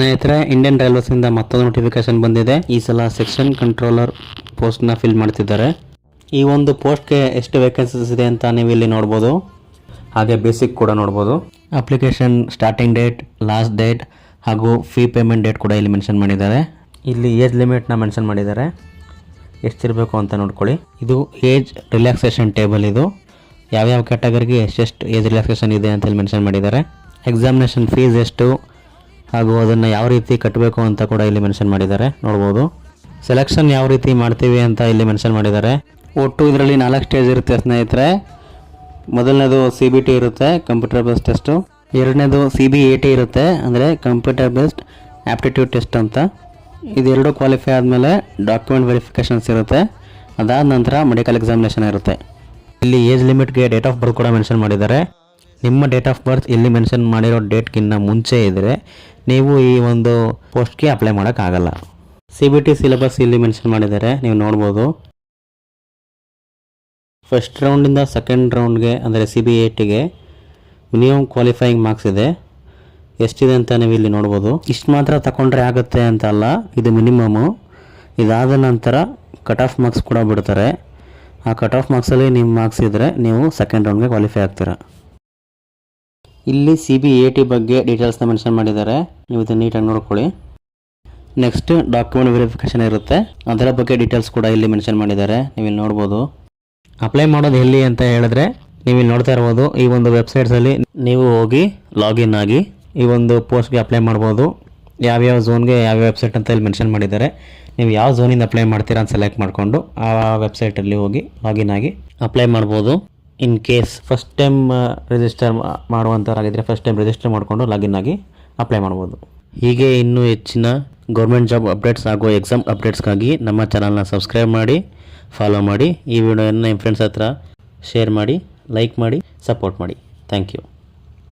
ಸ್ನೇಹಿತರೆ, ಇಂಡಿಯನ್ ರೈಲ್ವೇಸಿಂದ ಮತ್ತೊಂದು ನೋಟಿಫಿಕೇಶನ್ ಬಂದಿದೆ. ಈ ಸಲ ಸೆಕ್ಷನ್ ಕಂಟ್ರೋಲರ್ ಪೋಸ್ಟ್ನ ಫಿಲ್ ಮಾಡ್ತಿದ್ದಾರೆ. ಈ ಒಂದು ಪೋಸ್ಟ್ಗೆ ಎಷ್ಟು ವೇಕೆನ್ಸೀಸ್ ಇದೆ ಅಂತ ನೀವು ಇಲ್ಲಿ ನೋಡ್ಬೋದು. ಹಾಗೆ ಬೇಸಿಕ್ ಕೂಡ ನೋಡ್ಬೋದು. Application starting date, last date ಹಾಗೂ ಫೀ ಪೇಮೆಂಟ್ ಡೇಟ್ ಕೂಡ ಇಲ್ಲಿ ಮೆನ್ಷನ್ ಮಾಡಿದ್ದಾರೆ. ಇಲ್ಲಿ ಏಜ್ ಲಿಮಿಟ್ನ ಮೆನ್ಷನ್ ಮಾಡಿದ್ದಾರೆ, ಎಷ್ಟಿರಬೇಕು ಅಂತ ನೋಡ್ಕೊಳ್ಳಿ. ಇದು ಏಜ್ ರಿಲ್ಯಾಕ್ಸೇಷನ್ ಟೇಬಲ್. ಇದು ಯಾವ್ಯಾವ ಕ್ಯಾಟಗರಿಗೆ ಎಷ್ಟೆಷ್ಟು ಏಜ್ ರಿಲ್ಯಾಕ್ಸೇಷನ್ ಇದೆ ಅಂತ ಇಲ್ಲಿ ಮೆನ್ಷನ್ ಮಾಡಿದ್ದಾರೆ. ಎಕ್ಸಾಮಿನೇಷನ್ ಫೀಸ್ ಎಷ್ಟು ಹಾಗೂ ಅದನ್ನು ಯಾವ ರೀತಿ ಕಟ್ಟಬೇಕು ಅಂತ ಕೂಡ ಇಲ್ಲಿ ಮೆನ್ಷನ್ ಮಾಡಿದ್ದಾರೆ, ನೋಡ್ಬೋದು. ಸೆಲೆಕ್ಷನ್ ಯಾವ ರೀತಿ ಮಾಡ್ತೀವಿ ಅಂತ ಇಲ್ಲಿ ಮೆನ್ಷನ್ ಮಾಡಿದ್ದಾರೆ. ಒಟ್ಟು ಇದರಲ್ಲಿ 4 ಸ್ಟೇಜ್ ಇರುತ್ತೆ ಸ್ನೇಹಿತರೆ. ಮೊದಲನೇದು CBT ಇರುತ್ತೆ, ಕಂಪ್ಯೂಟರ್ ಬೇಸ್ಡ್ ಟೆಸ್ಟು. ಎರಡನೇದು CBAT ಇರುತ್ತೆ, ಅಂದರೆ ಕಂಪ್ಯೂಟರ್ ಬೇಸ್ಡ್ ಆ್ಯಪ್ಟಿಟ್ಯೂಡ್ ಟೆಸ್ಟ್ ಅಂತ. ಇದೆರಡು ಕ್ವಾಲಿಫೈ ಆದಮೇಲೆ ಡಾಕ್ಯುಮೆಂಟ್ ವೆರಿಫಿಕೇಷನ್ಸ್ ಇರುತ್ತೆ. ಅದಾದ ನಂತರ ಮೆಡಿಕಲ್ ಎಕ್ಸಾಮಿನೇಷನ್ ಇರುತ್ತೆ. ಇಲ್ಲಿ ಏಜ್ ಲಿಮಿಟ್ಗೆ ಡೇಟ್ ಆಫ್ ಬರ್ತ್ ಕೂಡ ಮೆನ್ಷನ್ ಮಾಡಿದ್ದಾರೆ. ನಿಮ್ಮ ಡೇಟ್ ಆಫ್ ಬರ್ತ್ ಇಲ್ಲಿ ಮೆನ್ಷನ್ ಮಾಡಿರೋ ಡೇಟ್ಗಿಂತ ಮುಂಚೆ ಇದ್ದರೆ ನೀವು ಈ ಒಂದು ಪೋಸ್ಟ್ಗೆ ಅಪ್ಲೈ ಮಾಡೋಕ್ಕಾಗಲ್ಲ. CBT ಸಿಲೆಬಸ್ ಇಲ್ಲಿ ಮೆನ್ಷನ್ ಮಾಡಿದ್ದಾರೆ, ನೀವು ನೋಡ್ಬೋದು. ಫಸ್ಟ್ ರೌಂಡಿಂದ ಸೆಕೆಂಡ್ ರೌಂಡ್ಗೆ ಅಂದರೆ CBATಗೆ ಮಿನಿಮಮ್ ಕ್ವಾಲಿಫೈಯಿಂಗ್ ಮಾರ್ಕ್ಸ್ ಇದೆ. ಎಷ್ಟಿದೆ ಅಂತ ನೀವು ಇಲ್ಲಿ ನೋಡ್ಬೋದು. ಇಷ್ಟು ಮಾತ್ರ ತಗೊಂಡ್ರೆ ಆಗುತ್ತೆ ಅಂತ ಅಲ್ಲ, ಇದು ಮಿನಿಮಮ್ಮು. ಇದಾದ ನಂತರ ಕಟ್ ಆಫ್ ಮಾರ್ಕ್ಸ್ ಕೂಡ ಬಿಡ್ತಾರೆ. ಆ ಕಟ್ ಆಫ್ ಮಾರ್ಕ್ಸಲ್ಲಿ ನಿಮ್ಮ ಮಾರ್ಕ್ಸ್ ಇದ್ದರೆ ನೀವು ಸೆಕೆಂಡ್ ರೌಂಡ್ಗೆ ಕ್ವಾಲಿಫೈ ಆಗ್ತೀರಾ. ಇಲ್ಲಿ CBAT ಬಗ್ಗೆ ಡೀಟೇಲ್ಸ್ನ ಮೆನ್ಷನ್ ಮಾಡಿದ್ದಾರೆ, ನೀವು ಇದನ್ನು ನೀಟಾಗಿ ನೋಡ್ಕೊಳ್ಳಿ. ನೆಕ್ಸ್ಟ್ ಡಾಕ್ಯುಮೆಂಟ್ ವೆರಿಫಿಕೇಷನ್ ಇರುತ್ತೆ, ಅದರ ಬಗ್ಗೆ ಡೀಟೇಲ್ಸ್ ಕೂಡ ಇಲ್ಲಿ ಮೆನ್ಷನ್ ಮಾಡಿದ್ದಾರೆ, ನೀವು ಇಲ್ಲಿ ನೋಡ್ಬೋದು. ಅಪ್ಲೈ ಮಾಡೋದು ಎಲ್ಲಿ ಅಂತ ಹೇಳಿದ್ರೆ ನೀವು ಇಲ್ಲಿ ನೋಡ್ತಾ ಇರ್ಬೋದು. ಈ ಒಂದು ವೆಬ್ಸೈಟ್ಸಲ್ಲಿ ನೀವು ಹೋಗಿ ಲಾಗಿನ್ ಆಗಿ ಈ ಒಂದು ಪೋಸ್ಟ್ಗೆ ಅಪ್ಲೈ ಮಾಡ್ಬೋದು. ಯಾವ್ಯಾವ ಝೋನ್ಗೆ ಯಾವ್ಯಾವ ವೆಬ್ಸೈಟ್ ಅಂತ ಇಲ್ಲಿ ಮೆನ್ಷನ್ ಮಾಡಿದ್ದಾರೆ. ನೀವು ಯಾವ ಝೋನಿಂದ ಅಪ್ಲೈ ಮಾಡ್ತೀರಾ ಅಂತ ಸೆಲೆಕ್ಟ್ ಮಾಡಿಕೊಂಡು ಆ ವೆಬ್ಸೈಟಲ್ಲಿ ಹೋಗಿ ಲಾಗಿನ್ ಆಗಿ ಅಪ್ಲೈ ಮಾಡ್ಬೋದು. In case first time register ಮಾಡುವಂಥವ್ರಾಗಿದ್ದರೆ ಫಸ್ಟ್ ಟೈಮ್ ರಿಜಿಸ್ಟರ್ ಮಾಡಿಕೊಂಡು ಲಾಗಿನ್ ಆಗಿ ಅಪ್ಲೈ ಮಾಡ್ಬೋದು. ಹೀಗೆ ಇನ್ನೂ ಹೆಚ್ಚಿನ ಗೌರ್ಮೆಂಟ್ ಜಾಬ್ ಅಪ್ಡೇಟ್ಸ್ ಹಾಗೂ ಎಕ್ಸಾಮ್ ಅಪ್ಡೇಟ್ಸ್ಗಾಗಿ ನಮ್ಮ ಚಾನಲ್ನ ಸಬ್ಸ್ಕ್ರೈಬ್ ಮಾಡಿ, ಫಾಲೋ ಮಾಡಿ. ಈ ವಿಡಿಯೋನ ನಿಮ್ಮ ಫ್ರೆಂಡ್ಸ್ ಹತ್ರ ಶೇರ್ ಮಾಡಿ, ಲೈಕ್ ಮಾಡಿ, ಸಪೋರ್ಟ್ ಮಾಡಿ. Thank you.